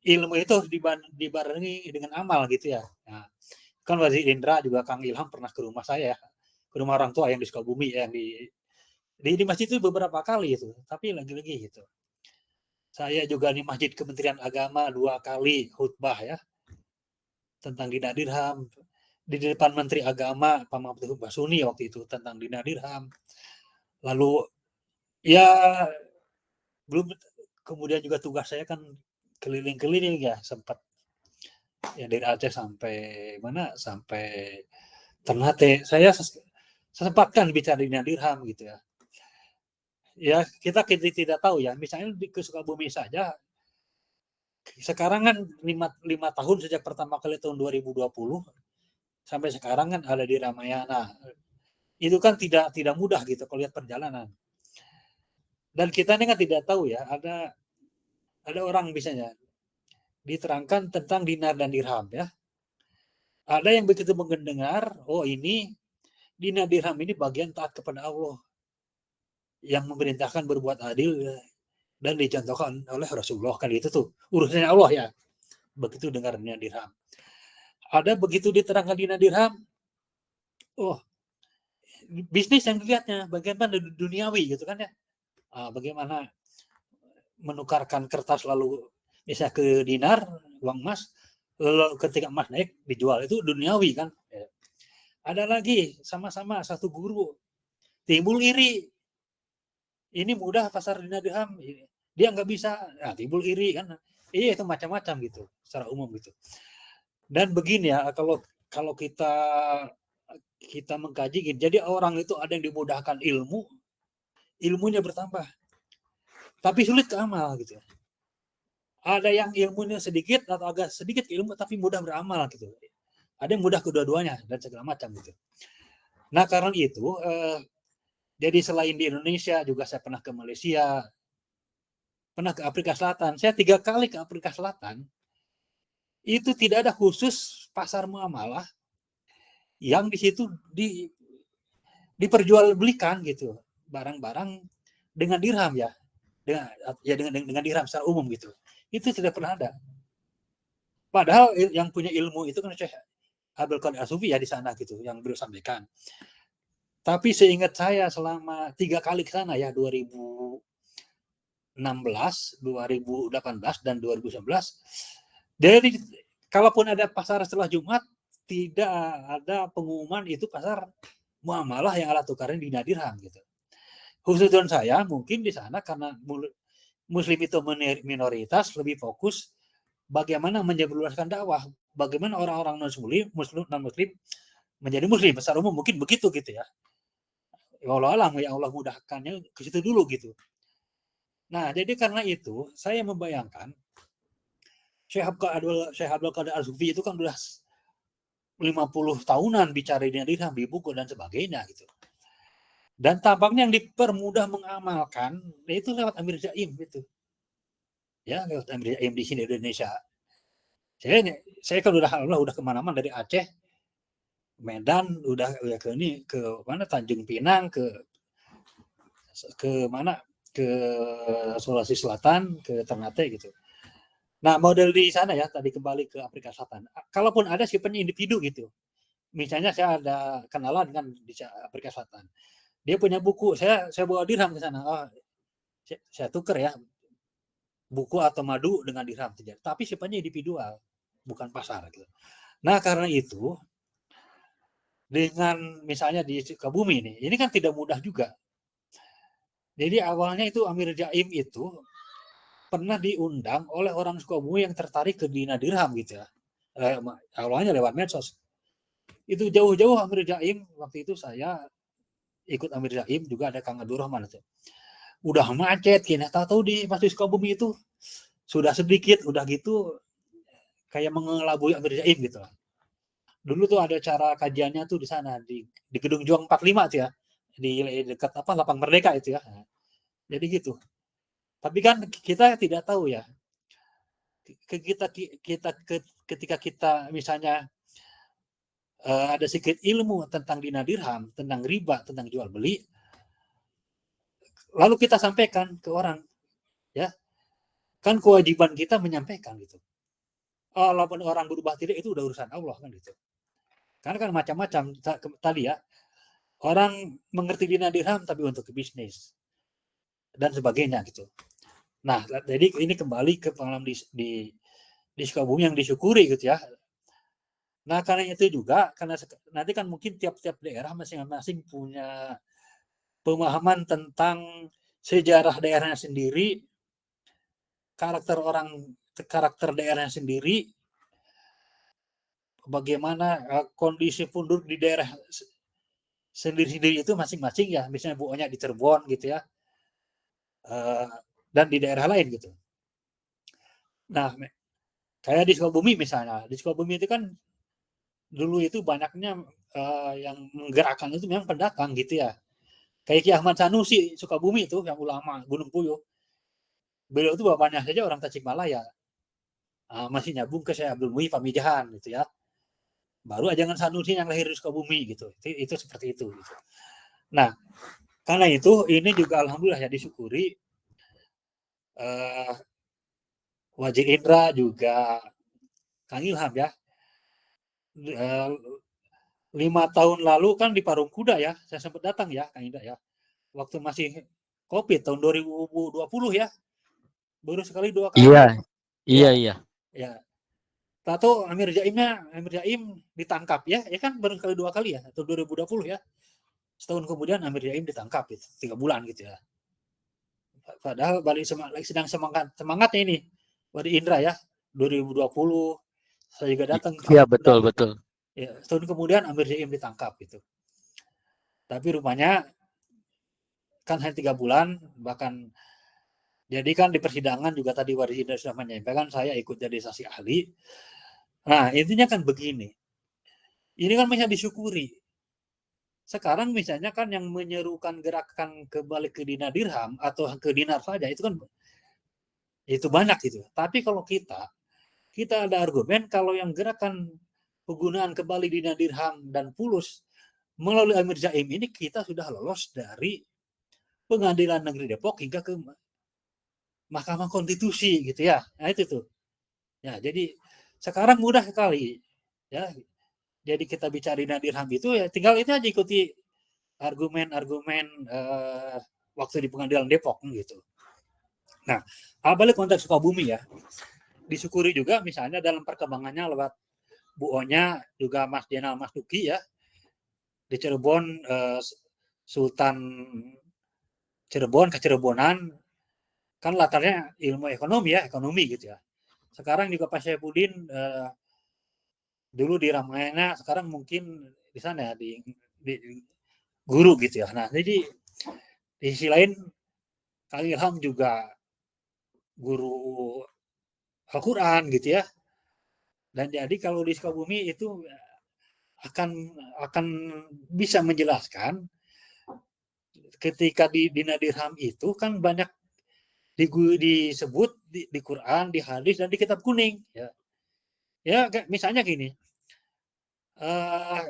ilmu itu harus dibarengi dengan amal gitu ya. Nah, kan Wazir Indra juga Kang Ilham pernah ke rumah saya, ke rumah orang tua yang di Sukabumi, yang di masjid itu beberapa kali itu, tapi lagi-lagi gitu. Saya juga di Masjid Kementerian Agama 2 kali khutbah ya tentang Dina Dirham. Di depan Menteri Agama Pak Mahfud Basuni waktu itu tentang Dina Dirham. Lalu ya belum, kemudian juga tugas saya kan keliling-keliling ya, sempat ya dari Aceh sampai sampai Ternate. Saya sempatkan bicara Dina Dirham gitu ya. Ya kita tidak tahu ya, misalnya di Sukabumi saja sekarang kan 5 tahun sejak pertama kali tahun 2020 sampai sekarang kan ada di Ramayana. Itu kan tidak mudah gitu kalau lihat perjalanan. Dan kita ini kan tidak tahu ya, ada orang misalnya diterangkan tentang dinar dan dirham ya. Ada yang begitu mendengar, oh ini dinar dirham ini bagian taat kepada Allah yang memerintahkan berbuat adil dan dicontohkan oleh Rasulullah, kan itu tuh urusannya Allah ya. Begitu dengar dinar dirham. Ada begitu diterangkan dinar dirham, oh bisnis yang dilihatnya bagaimana duniawi gitu kan ya. Bagaimana menukarkan kertas lalu bisa ke dinar, uang emas, lalu ketika emas naik dijual, itu duniawi kan. Ada lagi sama-sama satu guru timbul iri, ini mudah pasar dinar dirham, dia nggak bisa, timbul iri kan. Itu macam-macam gitu secara umum gitu. Dan begini ya, kalau kita mengkaji, jadi orang itu ada yang dimudahkan ilmunya bertambah, tapi sulit ke amal gitu. Ada yang ilmunya sedikit atau agak sedikit ilmu tapi mudah beramal gitu. Ada yang mudah kedua-duanya dan segala macam gitu. Nah karena itu jadi selain di Indonesia juga saya pernah ke Malaysia, pernah ke Afrika Selatan. Saya 3 kali ke Afrika Selatan. Itu tidak ada khusus pasar muamalah yang di situ diperjualbelikan gitu barang-barang dengan dirham ya, dengan dirham secara umum gitu. Itu tidak pernah ada. Padahal yang punya ilmu itu kan Syekh Abdul Qadir Al-Sufi ya di sana gitu, yang beliau sampaikan. Tapi seingat saya selama 3 kali ke sana ya, 2016, 2018 dan 2019. Jadi kalaupun ada pasar setelah Jumat, tidak ada pengumuman itu pasar muamalah yang alat tukarnya dinar dirham gitu. Khususnya saya mungkin di sana karena Muslim itu minoritas, lebih fokus bagaimana menyebarluaskan dakwah, bagaimana orang-orang non-muslim menjadi muslim secara umum, mungkin begitu gitu ya. Wallahu alam, ya Allah mudahkannya ke situ dulu gitu. Nah, jadi karena itu saya membayangkan Syekh Abdul Qadir Al-Sufi itu kan udah 50 tahunan bicara dinar dirham di buku dan sebagainya gitu. Dan tampaknya yang dipermudah mengamalkan itu lewat Amir Jaim gitu. Ya, lewat Amir Jaim di sini di Indonesia. Saya kan udah kemana-mana dari Aceh, Medan, udah ke mana, Tanjung Pinang, ke mana, ke Sulawesi Selatan, ke Ternate gitu. Nah, model di sana ya, tadi kembali ke Afrika Selatan. Kalaupun ada sifatnya individu gitu. Misalnya saya ada kenalan kan di Afrika Selatan. Dia punya buku, saya bawa dirham ke sana. Oh, saya tuker ya buku atau madu dengan dirham saja. Tapi sifatnya individual, bukan pasar gitu. Nah, karena itu dengan misalnya di Sukabumi ini kan tidak mudah juga. Jadi awalnya itu Amir Jaim itu pernah diundang oleh orang Sukabumi yang tertarik ke Dina Dirham gitu ya. Awalnya lewat medsos. Itu jauh-jauh Amir Jaim, waktu itu saya ikut Amir Jaim, juga ada Kang Abdul Rahman itu. Udah macet, kayaknya tahu-tahu di Masjid Sukabumi itu sudah sedikit, udah gitu kayak mengelabui Amir Jaim gitu. Dulu tuh ada cara kajiannya tuh di sana di Gedung Juang 45 tuh ya, di dekat Lapang Merdeka itu ya. Jadi gitu. Tapi kan kita tidak tahu ya. Ketika kita misalnya ada sedikit ilmu tentang dina dirham, tentang riba, tentang jual beli, lalu kita sampaikan ke orang, ya kan kewajiban kita menyampaikan gitu. Walaupun orang berubah tidak, itu udah urusan Allah kan gitu. Karena kan macam-macam tadi ya, orang mengerti dina dirham tapi untuk bisnis dan sebagainya gitu. Nah, jadi ini kembali ke pengalaman di Sukabumi yang disyukuri gitu ya. Nah, karena itu juga, karena nanti kan mungkin tiap-tiap daerah masing-masing punya pemahaman tentang sejarah daerahnya sendiri, karakter daerahnya sendiri, bagaimana kondisi penduduk di daerah sendiri-sendiri itu masing-masing ya, misalnya Bu Onya di Cirebon gitu ya, dan di daerah lain gitu. Nah, kayak di Sukabumi misalnya, di Sukabumi itu kan dulu itu banyaknya yang menggerakkan itu memang pendatang gitu ya. Kayak Ki Ahmad Sanusi Sukabumi itu yang ulama Gunung Puyuh. Beliau itu bapaknya saja orang Tasikmalaya. Masih nyambung ke Syekh Abdul Muhyi Pamijahan gitu ya. Baru Ajangan Sanusi yang lahir di Sukabumi gitu. Itu seperti itu gitu. Nah, karena itu ini juga alhamdulillah ya disyukuri Wajid Indra juga Kang Ilham ya. 5 tahun lalu kan di Parung Kuda ya, saya sempat datang ya Kang Indra ya. Waktu masih COVID tahun 2020 ya. Baru sekali 2 kali. Iya. Ya. Tahu Amir Jaim ditangkap ya kan baru kali 2 kali ya, atau 2020 ya. Setahun kemudian Amir Jaim ditangkap itu 3 bulan gitu ya. Padahal balik sedang semangatnya ini. Wadi Indra ya, 2020 saya juga datang. Iya, betul. Ya, setahun kemudian Amir Jaim ditangkap gitu. Tapi rupanya kan hanya 3 bulan, bahkan jadi kan di persidangan juga tadi Wadi Indra sudah menyampaikan saya ikut jadi saksi ahli. Nah, intinya kan begini. Ini kan bisa disyukuri. Sekarang misalnya kan yang menyerukan gerakan kembali ke dinar dirham atau ke dinar saja itu kan itu banyak gitu. Tapi kalau kita ada argumen kalau yang gerakan penggunaan kembali dinar dirham dan fulus melalui Amir Jaim ini kita sudah lolos dari Pengadilan Negeri Depok hingga ke Mahkamah Konstitusi gitu ya. Nah itu tuh. Ya, jadi sekarang mudah sekali ya. Jadi kita bicara dinar dirham itu ya tinggal itu aja ikuti argumen-argumen waktu di Pengadilan Depok gitu. Nah, balik konteks Sukabumi ya, disyukuri juga misalnya dalam perkembangannya lewat Bu Onya, juga Mas Jenal Mas Duki ya, di Cirebon, Sultan Cirebon, Kecirebonan, kan latarnya ilmu ekonomi gitu ya. Sekarang juga Pak Syafuddin dulu di Ramayana, sekarang mungkin di sana ya, di guru gitu ya. Nah, jadi di sisi lain Kang Ilham juga guru Al-Quran gitu ya. Dan jadi kalau di Sukabumi itu akan bisa menjelaskan ketika di Dina Dirham itu kan banyak disebut di Quran, di hadis, dan di kitab kuning. Ya misalnya gini,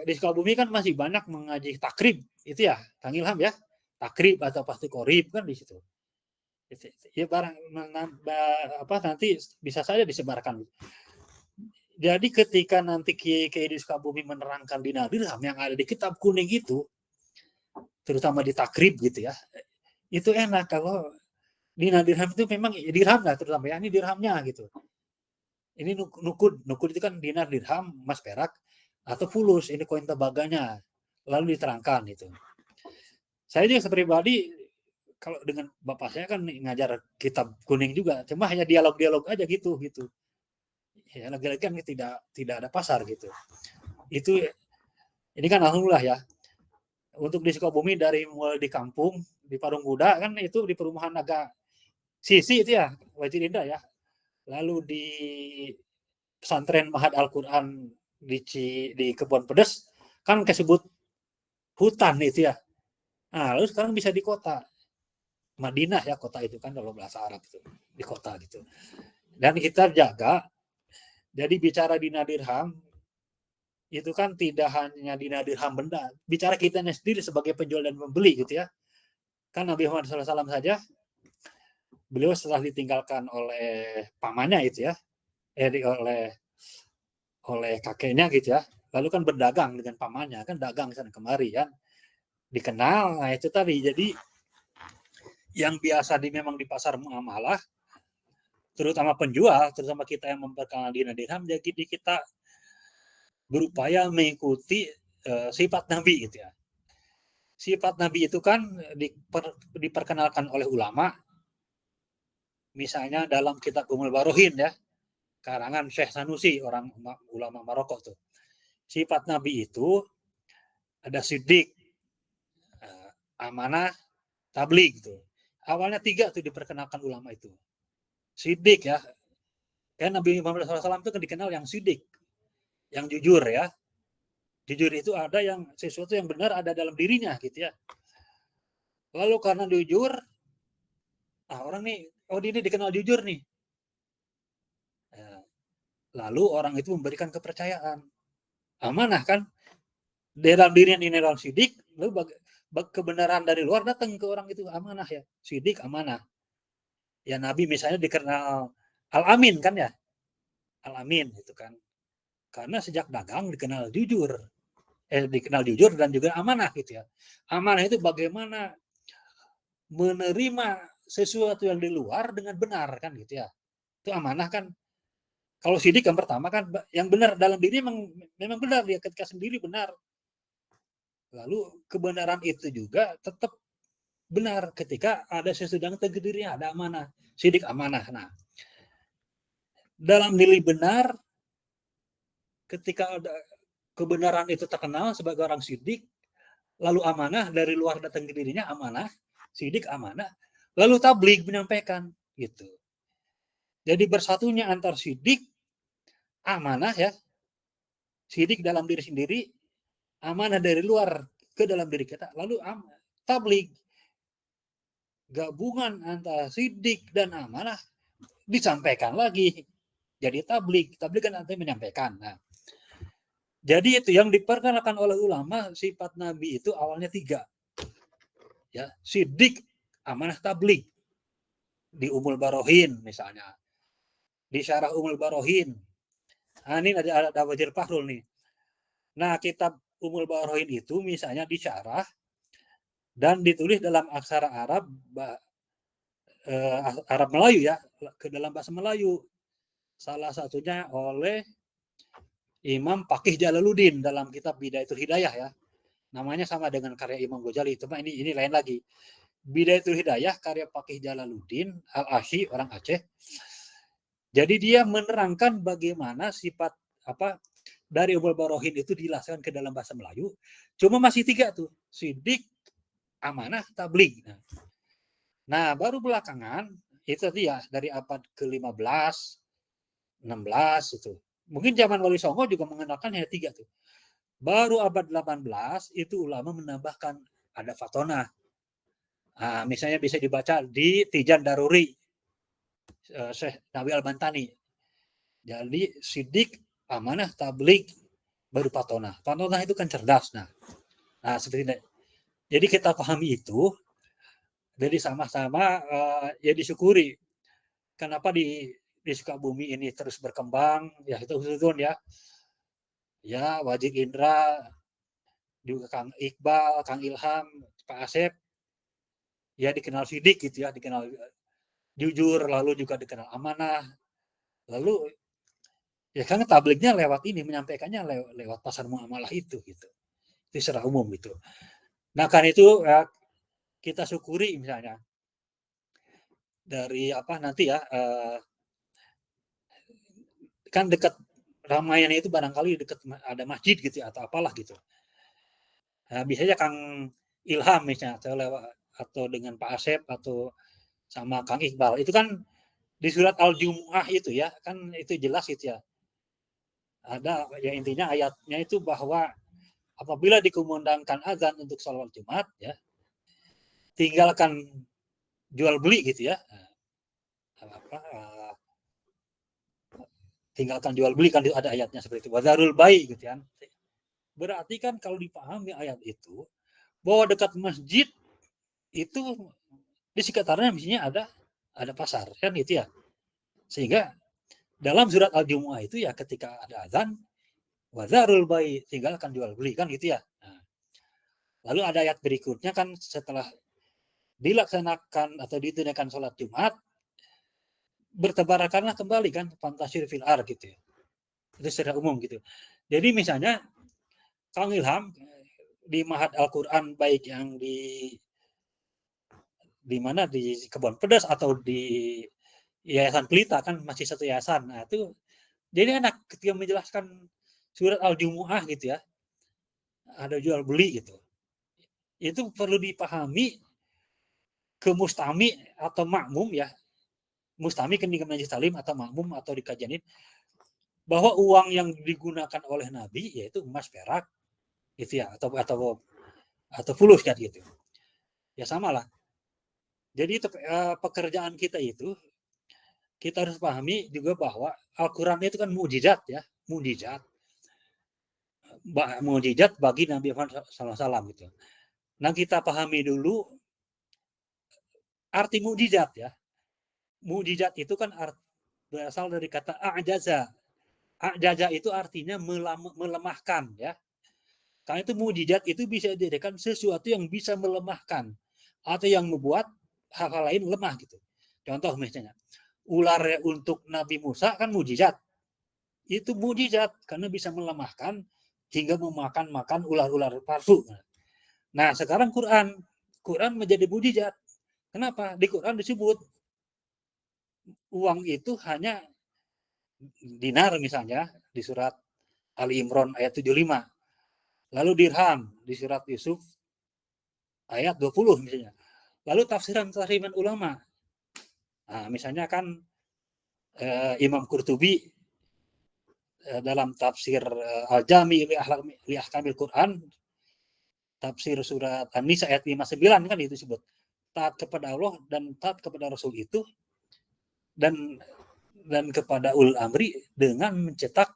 di Sukabumi kan masih banyak mengaji takrib, itu ya, Kang Ilham ya, takrib atau pasti korib kan di situ. Ya barang nanti bisa saja disebarkan. Jadi ketika nanti Kiai di Sukabumi menerangkan Dina Dirham yang ada di kitab kuning itu, terutama di takrib gitu ya, itu enak kalau Dina Dirham itu memang dirham lah terutama ya, ini dirhamnya gitu. Ini nukud itu kan dinar dirham, emas perak, atau fulus, ini koin tembaganya. Lalu diterangkan itu. Saya juga pribadi kalau dengan bapak saya kan ngajar kitab kuning juga, cuma hanya dialog-dialog aja gitu. Ya lagi-lagi kan tidak ada pasar gitu. Itu ini kan alhamdulillah ya. Untuk di Sukabumi dari mulai di kampung di Parung Kuda kan itu di perumahan agak sisi itu ya, Wajib Indah ya. Lalu di pesantren Mahad Al-Quran di Kebon Pedes kan kesebut hutan itu ya. Nah, lalu sekarang bisa di kota. Madinah ya kota itu kan kalau bahasa Arab itu di kota gitu. Dan kita jaga. Jadi bicara dinar dirham itu kan tidak hanya dinar dirham benda, bicara kita sendiri sebagai penjual dan pembeli gitu ya. Kan Nabi Muhammad SAW saja beliau setelah ditinggalkan oleh pamannya itu ya, oleh kakeknya gitu ya. Lalu kan berdagang dengan pamannya kan dagang sana kemari kan. Dikenal, nah itu tadi. Jadi yang biasa memang di pasar muamalah, terutama penjual, terutama kita yang memperkenalkan dinar dirham, jadi kita berupaya mengikuti sifat Nabi gitu ya. Sifat Nabi itu kan diperkenalkan oleh ulama, misalnya dalam kitab Umul Barohin ya, karangan Syekh Sanusi, orang ulama Maroko tuh. Sifat Nabi itu ada sidik, amanah, tabligh gitu. Awalnya 3 tuh diperkenalkan ulama itu. Sidik ya. Kan Nabi Muhammad SAW itu kan dikenal yang sidik, yang jujur ya. Jujur itu ada yang sesuatu yang benar ada dalam dirinya gitu ya. Lalu karena jujur, orang nih, ini dikenal jujur nih. Lalu orang itu memberikan kepercayaan. Amanah kan. Dalam dirinya ini orang sidik, lalu kebenaran dari luar datang ke orang itu amanah ya. Sidik amanah. Ya Nabi misalnya dikenal Al-Amin kan ya. Al-Amin itu kan. Karena sejak dagang dikenal jujur. Dikenal jujur dan juga amanah gitu ya. Amanah itu bagaimana menerima sesuatu yang di luar dengan benar kan gitu ya. Itu amanah kan. Kalau sidik yang pertama kan yang benar dalam diri memang benar dia ketika sendiri benar. Lalu kebenaran itu juga tetap benar ketika ada sesuatu yang dirinya, ada amanah, sidik amanah. Nah, dalam nilai benar ketika ada kebenaran itu terkenal sebagai orang sidik, lalu amanah dari luar datang ke dirinya amanah, sidik amanah, lalu tabligh menyampaikan gitu. Jadi bersatunya antar sidik, amanah ya, sidik dalam diri sendiri, amanah dari luar ke dalam diri kita, lalu tabligh, gabungan antara sidik dan amanah disampaikan lagi. Jadi tabligh kan artinya menyampaikan. Nah, jadi itu yang diperkenalkan oleh ulama sifat Nabi itu awalnya 3. Ya, sidik, amanah, tabligh. Di Umul Barohin misalnya. Di Syarah Umul Barohin. Nah, ini ada Wajir Fahrul nih. Nah, kitab Umul Barohin itu misalnya disyarah dan ditulis dalam aksara Arab Arab Melayu ya, ke dalam bahasa Melayu. Salah satunya oleh Imam Faqih Jalaluddin dalam kitab Bidayatul Hidayah ya. Namanya sama dengan karya Imam Ghazali, cuma ini lain lagi. Bidayatul Hidayah karya Faqih Jalaluddin Al-Asyi, orang Aceh. Jadi dia menerangkan bagaimana sifat dari Umul Barohin itu dijelaskan ke dalam bahasa Melayu. Cuma masih 3 tuh, sidik, amanah, tabligh. Nah, baru belakangan itu dia dari abad ke-15, 16 itu. Mungkin zaman Wali Songo juga mengenalkan hanya 3 tuh. Baru abad 18 itu ulama menambahkan ada fatona. Nah, misalnya bisa dibaca di Tijan Daruri, Syekh Nabi Al-Bantani. Jadi sidik, amanah, tabligh, baru fatona. Fatona itu kan cerdas. Nah seperti ini. Jadi kita pahami itu. Jadi sama-sama ya disyukuri. Kenapa di Sukabumi ini terus berkembang, ya itu ya. Ya, Wajid Indra, juga Kang Iqbal, Kang Ilham, Pak Asep, ya dikenal sidik gitu ya, dikenal jujur, lalu juga dikenal amanah. Lalu ya kan tablignya lewat ini, menyampaikannya lewat pasar muamalah itu gitu. Itu secara umum gitu. Nah, kan itu kita syukuri misalnya dari apa nanti ya kan dekat Ramayana itu barangkali dekat ada masjid gitu ya, atau apalah gitu. Nah, biasanya Kang Ilham misalnya atau dengan Pak Asep atau sama Kang Iqbal itu kan di surat Al-Jumu'ah itu ya kan itu jelas itu ya. Ada ya intinya ayatnya itu bahwa apabila dikumandangkan azan untuk sholat Jumat ya tinggalkan jual beli gitu ya. Tinggalkan jual beli kan ada ayatnya seperti itu. Wadzarul bai gitu kan. Berarti kan kalau dipahami ayat itu bahwa dekat masjid itu di sekitarnya mestinya ada pasar kan gitu ya. Sehingga dalam surat Al-Jumu'ah itu ya ketika ada azan wadzarul bai tinggalkan jual beli kan gitu ya. Nah, lalu ada ayat berikutnya kan setelah dilaksanakan atau ditunaikan sholat Jumat bertebarakanlah kembali kan fantasir fil ar gitu ya. Itu secara umum gitu. Jadi misalnya Kang Ilham di Mahat Al-Quran baik yang di mana di Kebon Pedas atau di Yayasan Pelita kan masih satu yayasan. Nah itu jadi enak ketika menjelaskan surat Al-Jumu'ah gitu ya. Ada jual beli gitu. Itu perlu dipahami ke mustami atau makmum ya. Mustami kan di majelis talim atau makmum atau di kajian ini bahwa uang yang digunakan oleh Nabi yaitu emas perak gitu ya atau fulus kan gitu. Ya samalah. Jadi itu pekerjaan kita itu kita harus pahami juga bahwa Al-Qur'an itu kan mukjizat ya, mukjizat. Mukjizat bagi Nabi Muhammad SAW gitu. Nah, kita pahami dulu arti mukjizat ya. Mukjizat itu kan berasal dari kata a'jaza. A'jaza itu artinya melemahkan ya. Karena itu mukjizat itu bisa dijadikan sesuatu yang bisa melemahkan atau yang membuat hal-hal lain lemah gitu. Contoh misalnya, ular untuk Nabi Musa kan mukjizat. Itu mukjizat karena bisa melemahkan hingga memakan ular-ular palsu. Nah, sekarang Quran menjadi mukjizat. Kenapa? Di Quran disebut uang itu hanya dinar misalnya di surat Ali Imran ayat 75. Lalu dirham di surat Yusuf ayat 20 misalnya. Lalu tafsiran ulama. Nah, misalnya kan Imam Qurtubi dalam tafsir Al-Jami li Ahkamil Quran tafsir surat An-Nisa ayat 59 kan itu disebut taat kepada Allah dan taat kepada Rasul itu dan kepada ulul amri dengan mencetak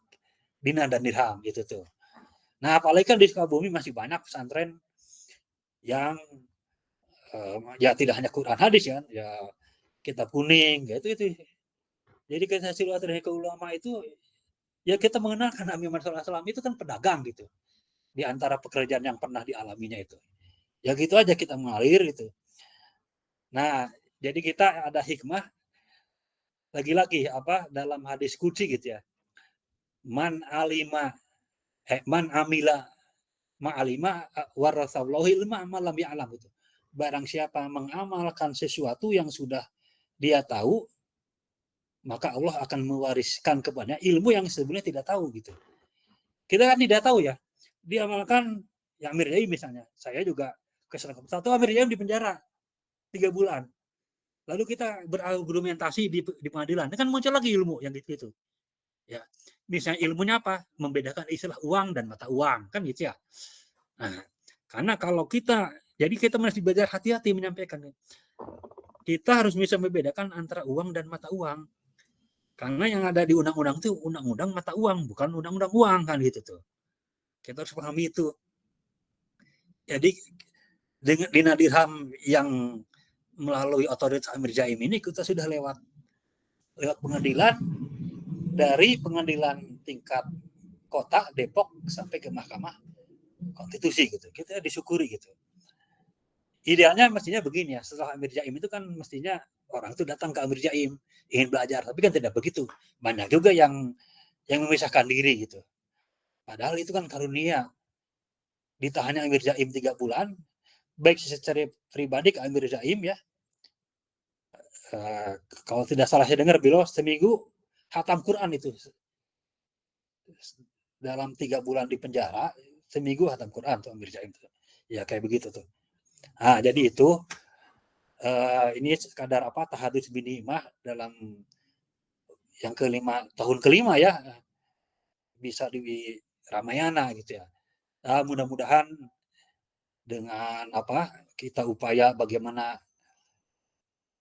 dinar dan dirham itu tuh. Nah, apalagi kan di Sukabumi masih banyak pesantren yang ya tidak hanya Quran hadis kan, ya kitab kuning gitu itu. Jadi kita silaturahmi ke ulama itu ya kita mengenalkan Nabi Muhammad SAW itu kan pedagang gitu. Di antara pekerjaan yang pernah dialaminya itu. Ya gitu aja kita mengalir gitu. Nah, jadi kita ada hikmah lagi-lagi dalam hadis qudsi gitu ya. Man amila ma'alima warasallahu ilma malam ya'lam itu. Barang siapa mengamalkan sesuatu yang sudah dia tahu, maka Allah akan mewariskan kepadanya ilmu yang sebenarnya tidak tahu gitu. Kita kan tidak tahu ya. Diamalkan ya Amir Jaim misalnya. Saya juga kesalahan satu Amir Jaim di penjara 3 bulan. Lalu kita berargumentasi di pengadilan. Kan muncul lagi ilmu yang gitu. Ya. Misalnya ilmunya apa? Membedakan istilah uang dan mata uang. Kan gitu ya. Nah, karena kalau jadi kita mesti belajar hati-hati menyampaikan. Kita harus bisa membedakan antara uang dan mata uang. Karena yang ada di undang-undang itu undang-undang mata uang, bukan undang-undang uang kan gitu tuh. Kita harus pahami itu. Jadi dengan dinar dirham yang melalui otoritas Amir Jaim ini kita sudah lewat pengadilan, dari pengadilan tingkat kota Depok sampai ke Mahkamah Konstitusi gitu. Kita disyukuri gitu. Idealnya mestinya begini ya, setelah Amir Jaim itu kan mestinya orang itu datang ke Amir Jaim ingin belajar, tapi kan tidak begitu. Banyak juga yang memisahkan diri gitu. Padahal itu kan karunia. Ditahannya Amir Jaim 3 bulan, baik secara pribadi ke Amir Jaim ya. Kalau tidak salah saya dengar beliau seminggu khatam Quran itu. Dalam 3 bulan di penjara, seminggu khatam Quran tuh Amir Jaim tuh. Ya kayak begitu tuh. Nah, jadi itu ini sekadar tahadus binimah dalam yang tahun kelima ya, bisa di Ramayana gitu ya. Nah, mudah-mudahan dengan kita upaya bagaimana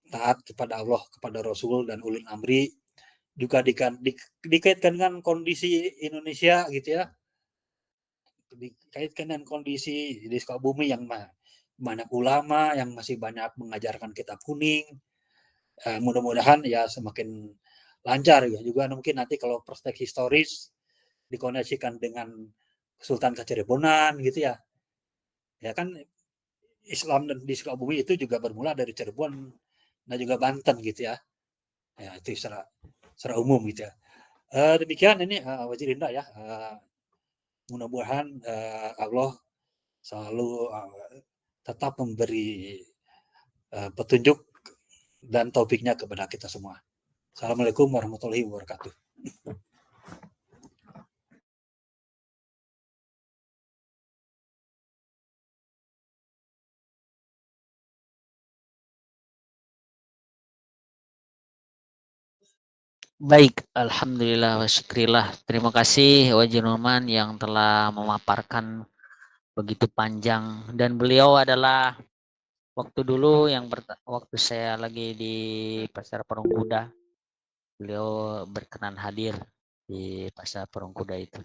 taat kepada Allah, kepada Rasul dan ulil amri, juga dikaitkan dengan kondisi Indonesia gitu ya, dikaitkan dengan kondisi di Sukabumi yang banyak ulama yang masih banyak mengajarkan kitab kuning. Mudah-mudahan ya semakin lancar ya. Juga mungkin nanti kalau perspektif historis dikoneksikan dengan Sultan Kacerebonan gitu ya. Ya kan Islam di Sukabumi itu juga bermula dari Cirebon dan juga Banten gitu ya. Ya itu secara umum gitu ya. Demikian ini Wazir Indra ya. Mudah-mudahan Allah selalu tetap memberi petunjuk dan taufiknya kepada kita semua. Assalamualaikum warahmatullahi wabarakatuh. Baik, alhamdulillah wa syukrillah. Terima kasih Wajih Nurman yang telah memaparkan begitu panjang, dan beliau adalah waktu dulu waktu saya lagi di Pasar Parung Kuda, beliau berkenan hadir di Pasar Parung Kuda itu.